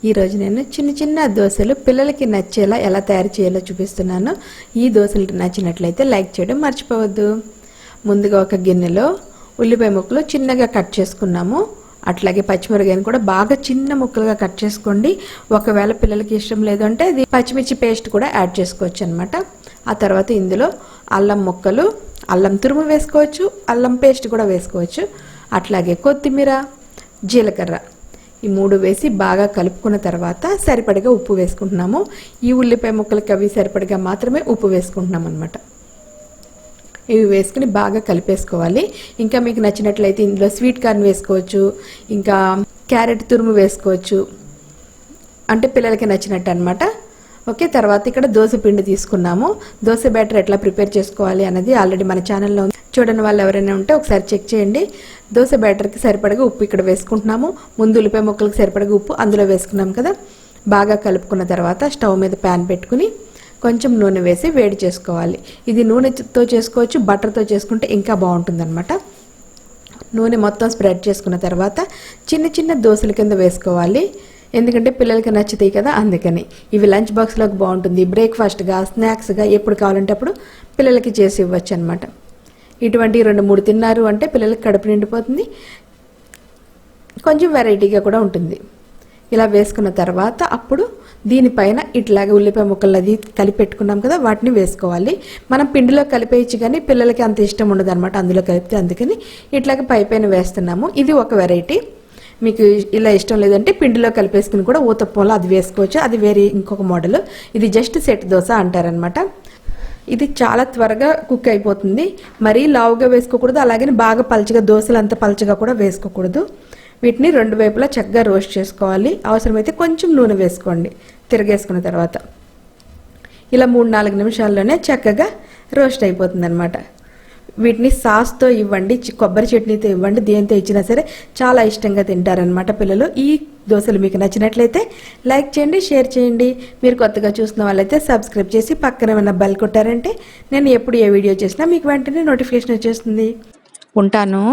ఈరోజు నేను చిన్న చిన్న దోశలు పిల్లలకి నచ్చేలా ఎలా తయారు చేయాలో చూపిస్తున్నాను. ఈ దోశలు నచ్చినట్లయితే లైక్ చేయడం మర్చిపోవద్దు. ముందుగా ఒక గిన్నెలో ఉల్లిపాయ ముక్కలు చిన్నగా కట్ చేసుకున్నాము. అట్లాగే పచ్చిమిరపకాయను కూడా బాగా చిన్న ముక్కలుగా కట్ చేసుకోండి. ఒకవేళ పిల్లలకి ఇష్టం లేదంటే అది పచ్చిమిర్చి పేస్ట్ కూడా యాడ్ చేసుకోవచ్చు అనమాట. ఆ తర్వాత ఇందులో అల్లం ముక్కలు, అల్లం తురుము వేసుకోవచ్చు, అల్లం పేస్ట్ కూడా వేసుకోవచ్చు. అట్లాగే కొత్తిమీర, జీలకర్ర ఈ మూడు వేసి బాగా కలుపుకున్న తర్వాత సరిపడగా ఉప్పు వేసుకుంటున్నాము. ఈ ఉల్లిపాయ ముక్కలకి అవి సరిపడగా మాత్రమే ఉప్పు వేసుకుంటున్నాం అనమాట. ఇవి వేసుకుని బాగా కలిపేసుకోవాలి. ఇంకా మీకు నచ్చినట్లయితే ఇందులో స్వీట్ కార్న్ వేసుకోవచ్చు, ఇంకా క్యారెట్ తురుము వేసుకోవచ్చు, అంటే పిల్లలకి నచ్చినట్టు అనమాట. ఓకే, తర్వాత ఇక్కడ దోశ పిండి తీసుకున్నాము. దోశ బ్యాటర్ ఎట్లా ప్రిపేర్ చేసుకోవాలి అన్నది ఆల్రెడీ మన ఛానల్లో ఉంది. చూడని వాళ్ళు ఎవరైనా ఉంటే ఒకసారి చెక్ చేయండి. దోశ బ్యాటర్కి సరిపడగా ఉప్పు ఇక్కడ వేసుకుంటున్నాము. ముందు ఉల్లిపాయ ముక్కలకి సరిపడగా ఉప్పు అందులో వేసుకున్నాం కదా. బాగా కలుపుకున్న తర్వాత స్టవ్ మీద ప్యాన్ పెట్టుకుని కొంచెం నూనె వేసి వేడి చేసుకోవాలి. ఇది నూనెతో చేసుకోవచ్చు, బటర్తో చేసుకుంటే ఇంకా బాగుంటుందన్నమాట. నూనె మొత్తం స్ప్రెడ్ చేసుకున్న తర్వాత చిన్న చిన్న దోశల కింద వేసుకోవాలి. ఎందుకంటే పిల్లలకి నచ్చుతాయి కదా, అందుకని. ఇవి లంచ్ బాక్స్లోకి బాగుంటుంది. బ్రేక్ఫాస్ట్గా, స్నాక్స్గా ఎప్పుడు కావాలంటే అప్పుడు పిల్లలకి చేసి ఇవ్వచ్చు అనమాట. ఇటువంటి 2-3 తిన్నారు అంటే పిల్లలకి కడుపు నిండిపోతుంది, కొంచెం వెరైటీగా కూడా ఉంటుంది. ఇలా వేసుకున్న తర్వాత అప్పుడు దీనిపైన ఇట్లాగే ఉల్లిపాయ ముక్కలు అది కలిపి పెట్టుకున్నాం కదా, వాటిని వేసుకోవాలి. మనం పిండిలో కలిపేయచ్చు కానీ పిల్లలకి అంత ఇష్టం ఉండదు అనమాట అందులో కలిపితే, అందుకని ఇట్లాగే పైపైన వేస్తున్నాము. ఇది ఒక వెరైటీ. మీకు ఇలా ఇష్టం లేదంటే పిండిలో కలిపేసుకుని కూడా ఊతప్పంలో అది వేసుకోవచ్చు, అది వేరే ఇంకొక మోడల్. ఇది జస్ట్ సెట్ దోశ అంటారనమాట. ఇది చాలా త్వరగా కుక్ అయిపోతుంది. మరీ లావుగా వేసుకోకూడదు, అలాగే బాగా పల్చగా దోశలు అంత పల్చగా కూడా వేసుకోకూడదు. వీటిని 2 వైపులా చక్కగా రోస్ట్ చేసుకోవాలి. అవసరమైతే కొంచెం నూనె వేసుకోండి తిరగేసుకున్న తర్వాత. ఇలా 3-4 నిమిషాల్లోనే చక్కగా రోస్ట్ అయిపోతుంది అనమాట. వీటిని సాస్తో ఇవ్వండి, కొబ్బరి చట్నీతో ఇవ్వండి, దేంతో ఇచ్చినా సరే చాలా ఇష్టంగా తింటారనమాట పిల్లలు. ఈ దోశలు మీకు నచ్చినట్లయితే లైక్ చేయండి, షేర్ చేయండి. మీరు కొత్తగా చూసిన వాళ్ళైతే సబ్స్క్రైబ్ చేసి పక్కన ఏమైనా బెల్ కొట్టారంటే నేను ఎప్పుడు ఏ వీడియో చేసినా మీకు వెంటనే నోటిఫికేషన్ వచ్చేస్తుంది. ఉంటాను.